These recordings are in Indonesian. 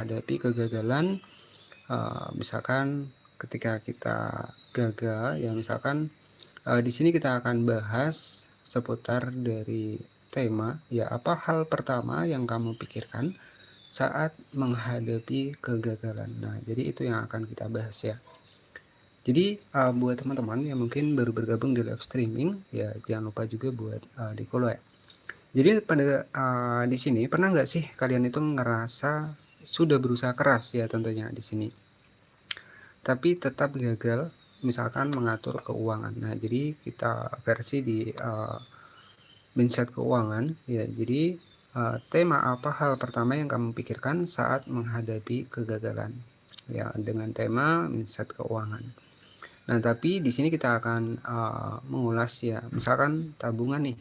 menghadapi kegagalan, misalkan ketika kita gagal ya misalkan, di sini kita akan bahas seputar dari tema ya, apa hal pertama yang kamu pikirkan saat menghadapi kegagalan. Nah, jadi itu yang akan kita bahas ya. Jadi, buat teman-teman yang mungkin baru bergabung di live streaming, ya jangan lupa juga buat, di-follow ya. Jadi pada, di sini pernah nggak sih kalian itu ngerasa sudah berusaha keras ya tentunya di sini, tapi tetap gagal misalkan mengatur keuangan. Nah, jadi kita versi di, mindset keuangan ya. Jadi, tema apa hal pertama yang kamu pikirkan saat menghadapi kegagalan? Ya, dengan tema mindset keuangan. Nah, tapi di sini kita akan, mengulas ya, misalkan tabungan nih,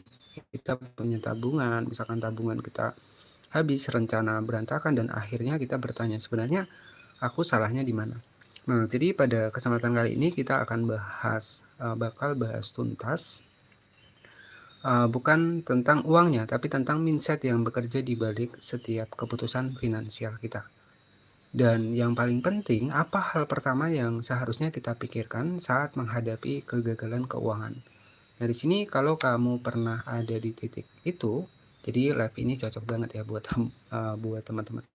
kita punya tabungan, misalkan tabungan kita habis, rencana berantakan, dan akhirnya kita bertanya, sebenarnya aku salahnya di mana? Nah, jadi pada kesempatan kali ini kita akan bakal bahas tuntas, bukan tentang uangnya, tapi tentang mindset yang bekerja di balik setiap keputusan finansial kita. Dan yang paling penting, apa hal pertama yang seharusnya kita pikirkan saat menghadapi kegagalan keuangan? Nah, di sini kalau kamu pernah ada di titik itu, jadi live ini cocok banget ya buat buat teman-teman.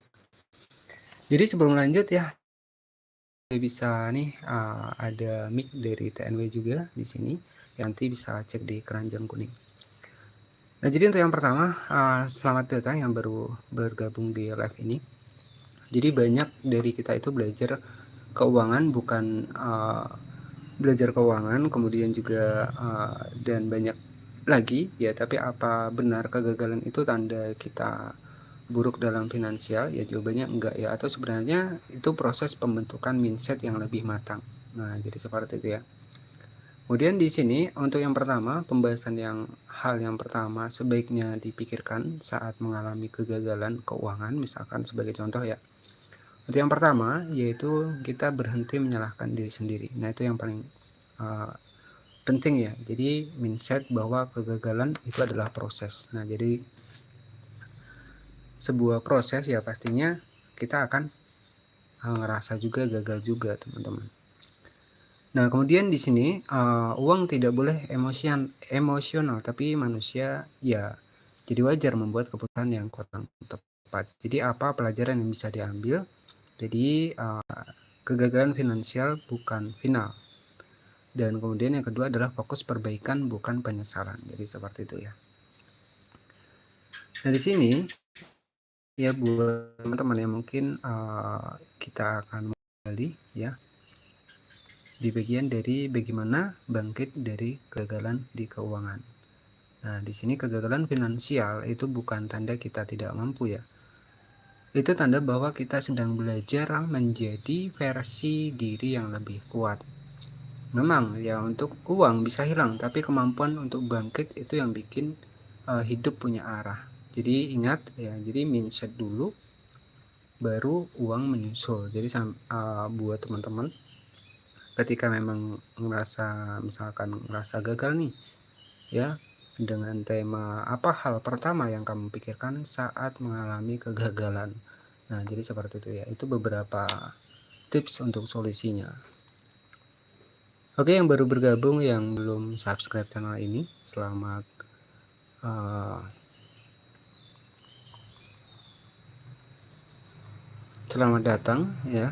Jadi sebelum lanjut ya, bisa nih ada mic dari TNW juga di sini. Nanti bisa cek di keranjang kuning. Nah, jadi untuk yang pertama, selamat datang yang baru bergabung di live ini. Jadi banyak dari kita itu belajar keuangan bukan belajar keuangan, kemudian juga dan banyak lagi ya, tapi apa benar kegagalan itu tanda kita buruk dalam finansial? Ya jawabannya enggak ya, atau sebenarnya itu proses pembentukan mindset yang lebih matang. Nah, jadi seperti itu ya. Kemudian di sini untuk yang pertama, pembahasan hal yang pertama sebaiknya dipikirkan saat mengalami kegagalan keuangan, misalkan sebagai contoh ya. Untuk yang pertama yaitu kita berhenti menyalahkan diri sendiri. Nah, itu yang paling penting ya. Jadi mindset bahwa kegagalan itu adalah proses. Nah, jadi sebuah proses ya pastinya kita akan ngerasa juga gagal juga, teman-teman. Nah, kemudian di sini uang tidak boleh emosional, tapi manusia ya jadi wajar membuat keputusan yang kurang tepat. Jadi apa pelajaran yang bisa diambil? Jadi kegagalan finansial bukan final. Dan kemudian yang kedua adalah fokus perbaikan bukan penyesalan. Jadi seperti itu ya. Nah, di sini ya buat teman-teman yang mungkin kita akan kembali ya di bagian dari bagaimana bangkit dari kegagalan di keuangan. Nah, di sini kegagalan finansial itu bukan tanda kita tidak mampu ya. Itu tanda bahwa kita sedang belajar menjadi versi diri yang lebih kuat. Memang ya untuk uang bisa hilang, tapi kemampuan untuk bangkit itu yang bikin hidup punya arah. Jadi ingat ya, jadi mindset dulu baru uang menyusul. Jadi buat teman-teman ketika memang misalkan ngerasa gagal nih ya, dengan tema apa hal pertama yang kamu pikirkan saat mengalami kegagalan. Nah, jadi seperti itu ya. Itu beberapa tips untuk solusinya. Oke, yang baru bergabung yang belum subscribe channel ini, selamat selamat datang ya.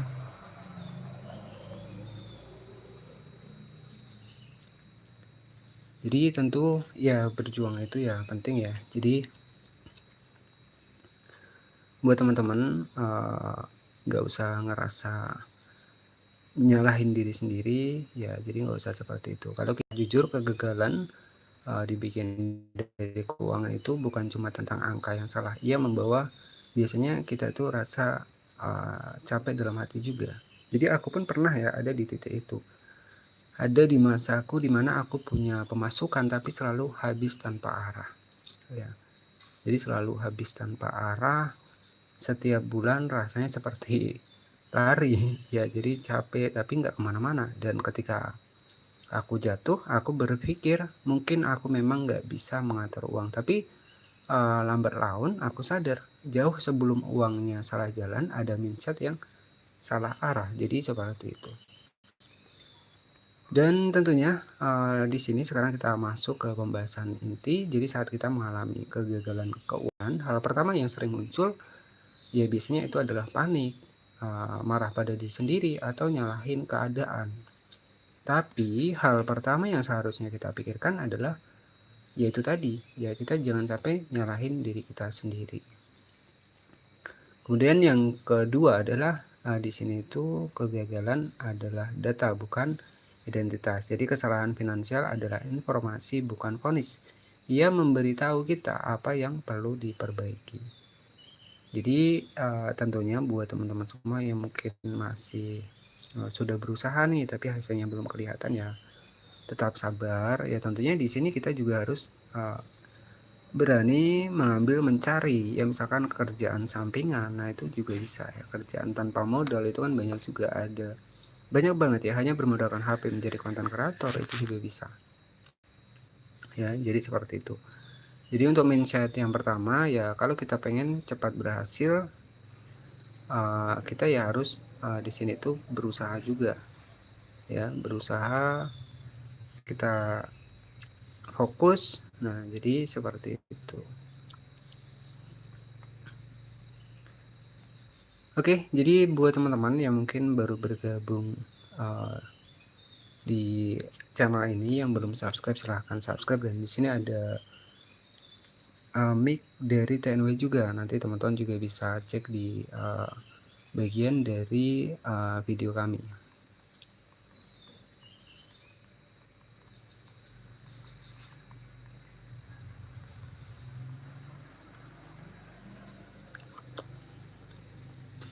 Jadi tentu ya berjuang itu ya penting ya. Jadi buat teman-teman nggak usah ngerasa nyalahin diri sendiri ya, jadi nggak usah seperti itu. Kalau kita jujur, kegagalan dibikin dari keuangan itu bukan cuma tentang angka yang salah, ia membawa biasanya kita tuh rasa capek dalam hati juga. Jadi aku pun pernah ya ada di titik itu, ada di masaku dimana aku punya pemasukan tapi selalu habis tanpa arah ya. Jadi selalu habis tanpa arah, setiap bulan rasanya seperti lari ya, jadi capek tapi nggak kemana-mana. Dan ketika aku jatuh, aku berpikir mungkin aku memang nggak bisa mengatur uang, tapi lambat laun aku sadar jauh sebelum uangnya salah jalan ada mindset yang salah arah. Jadi seperti itu. Dan tentunya di sini sekarang kita masuk ke pembahasan inti. Jadi saat kita mengalami kegagalan keuangan, hal pertama yang sering muncul ya biasanya itu adalah panik, marah pada diri sendiri atau nyalahin keadaan. Tapi hal pertama yang seharusnya kita pikirkan adalah yaitu tadi, ya kita jangan sampai nyalahin diri kita sendiri. Kemudian yang kedua adalah di sini itu kegagalan adalah data bukan identitas. Jadi kesalahan finansial adalah informasi bukan vonis. Ia memberitahu kita apa yang perlu diperbaiki. Jadi tentunya buat teman-teman semua yang mungkin masih sudah berusaha nih tapi hasilnya belum kelihatan ya tetap sabar. Ya tentunya di sini kita juga harus berani mengambil mencari ya misalkan kerjaan sampingan. Nah itu juga bisa ya, kerjaan tanpa modal itu kan banyak juga ada. Banyak banget ya, hanya bermodalkan HP menjadi konten kreator itu juga bisa. Ya, jadi seperti itu. Jadi untuk mindset yang pertama ya kalau kita pengen cepat berhasil, kita ya harus di sini tuh berusaha juga. Ya, berusaha kita fokus. Nah, jadi seperti itu. Oke, jadi buat teman-teman yang mungkin baru bergabung di channel ini yang belum subscribe silahkan subscribe, dan di sini ada mic dari TNW juga. Nanti teman-teman juga bisa cek di bagian dari video kami.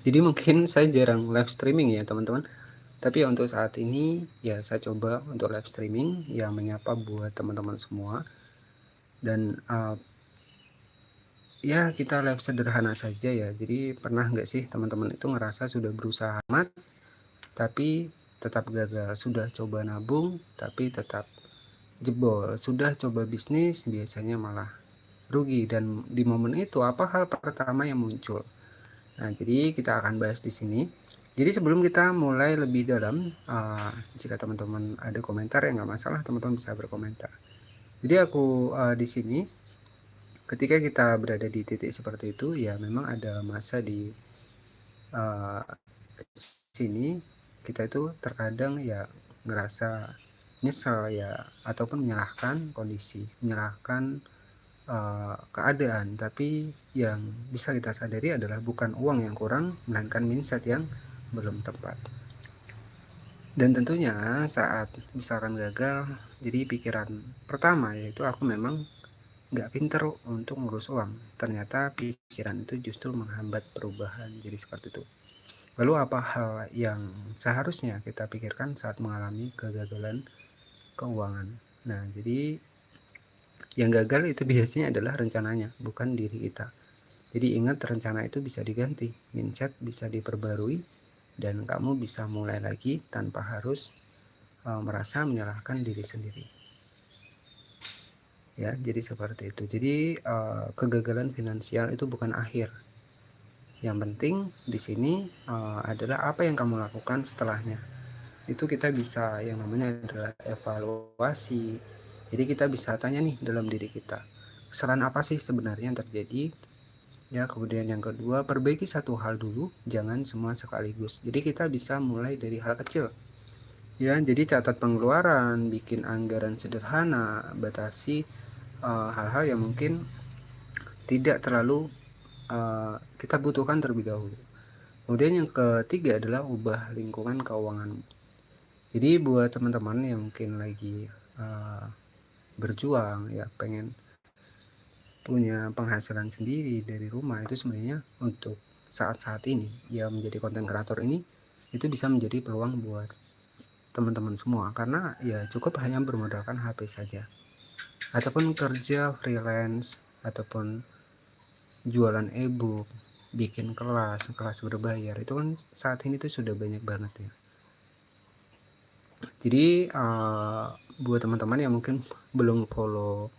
Jadi mungkin saya jarang live streaming ya teman-teman. Tapi untuk saat ini ya saya coba untuk live streaming yang menyapa buat teman-teman semua. Dan ya kita live sederhana saja ya. Jadi pernah nggak sih teman-teman itu ngerasa sudah berusaha amat tapi tetap gagal, sudah coba nabung tapi tetap jebol, sudah coba bisnis biasanya malah rugi, dan di momen itu apa hal pertama yang muncul? Nah, jadi kita akan bahas di sini. Jadi sebelum kita mulai lebih dalam, jika teman-teman ada komentar ya nggak masalah, teman-teman bisa berkomentar. Jadi aku di sini ketika kita berada di titik seperti itu ya memang ada masa di sini kita itu terkadang ya ngerasa nyesel ya ataupun menyalahkan kondisi, menyalahkan keadaan. Tapi yang bisa kita sadari adalah bukan uang yang kurang, melainkan mindset yang belum tepat. Dan tentunya saat misalkan gagal, jadi pikiran pertama yaitu aku memang nggak pinter untuk ngurus uang. Ternyata pikiran itu justru menghambat perubahan. Jadi seperti itu. Lalu apa hal yang seharusnya kita pikirkan saat mengalami kegagalan keuangan? Nah, jadi yang gagal itu biasanya adalah rencananya, bukan diri kita. Jadi ingat, rencana itu bisa diganti, mindset bisa diperbarui, dan kamu bisa mulai lagi tanpa harus merasa menyalahkan diri sendiri. Ya, jadi seperti itu. Jadi kegagalan finansial itu bukan akhir. Yang penting di sini adalah apa yang kamu lakukan setelahnya. Itu kita bisa yang namanya adalah evaluasi. Jadi kita bisa tanya nih dalam diri kita, kesalahan apa sih sebenarnya yang terjadi? Ya, kemudian yang kedua, perbaiki satu hal dulu, jangan semua sekaligus. Jadi kita bisa mulai dari hal kecil. Ya, jadi catat pengeluaran, bikin anggaran sederhana, batasi hal-hal yang mungkin tidak terlalu kita butuhkan terlebih dahulu. Kemudian yang ketiga adalah ubah lingkungan keuangan. Jadi buat teman-teman yang mungkin lagi berjuang ya pengen punya penghasilan sendiri dari rumah, itu sebenarnya untuk saat-saat ini ya menjadi konten kreator ini itu bisa menjadi peluang buat teman-teman semua, karena ya cukup hanya bermodalkan HP saja ataupun kerja freelance ataupun jualan e-book, bikin kelas berbayar, itu kan saat ini tuh sudah banyak banget ya. Jadi buat teman-teman yang mungkin belum follow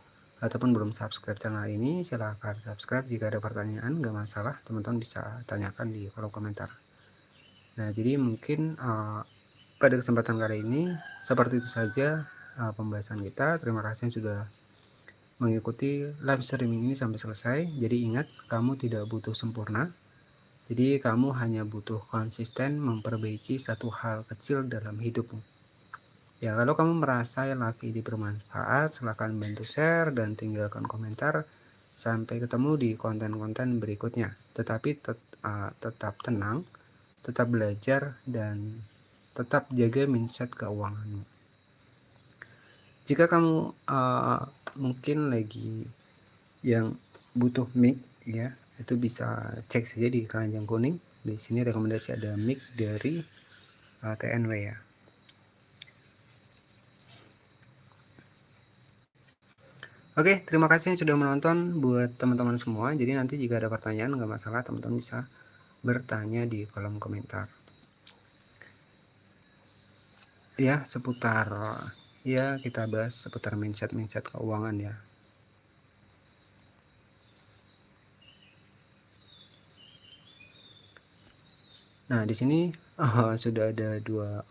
ataupun belum subscribe channel ini, silahkan subscribe. Jika ada pertanyaan, nggak masalah, teman-teman bisa tanyakan di kolom komentar. Nah, jadi mungkin pada kesempatan kali ini seperti itu saja pembahasan kita. Terima kasih yang sudah mengikuti live streaming ini sampai selesai. Jadi ingat, kamu tidak butuh sempurna. Jadi kamu hanya butuh konsisten memperbaiki satu hal kecil dalam hidupmu. Ya, kalau kamu merasa yang lagi ini bermanfaat, silahkan bantu share dan tinggalkan komentar. Sampai ketemu di konten-konten berikutnya. Tetapi tetap tenang, tetap belajar, dan tetap jaga mindset keuanganmu. Jika kamu mungkin lagi yang butuh mic, ya, itu bisa cek saja di keranjang kuning. Di sini rekomendasi ada mic dari TNW ya. Oke, terima kasih yang sudah menonton buat teman-teman semua. Jadi nanti jika ada pertanyaan nggak masalah, teman-teman bisa bertanya di kolom komentar. Ya, seputar ya kita bahas seputar mindset keuangan ya. Nah, di sini sudah ada 2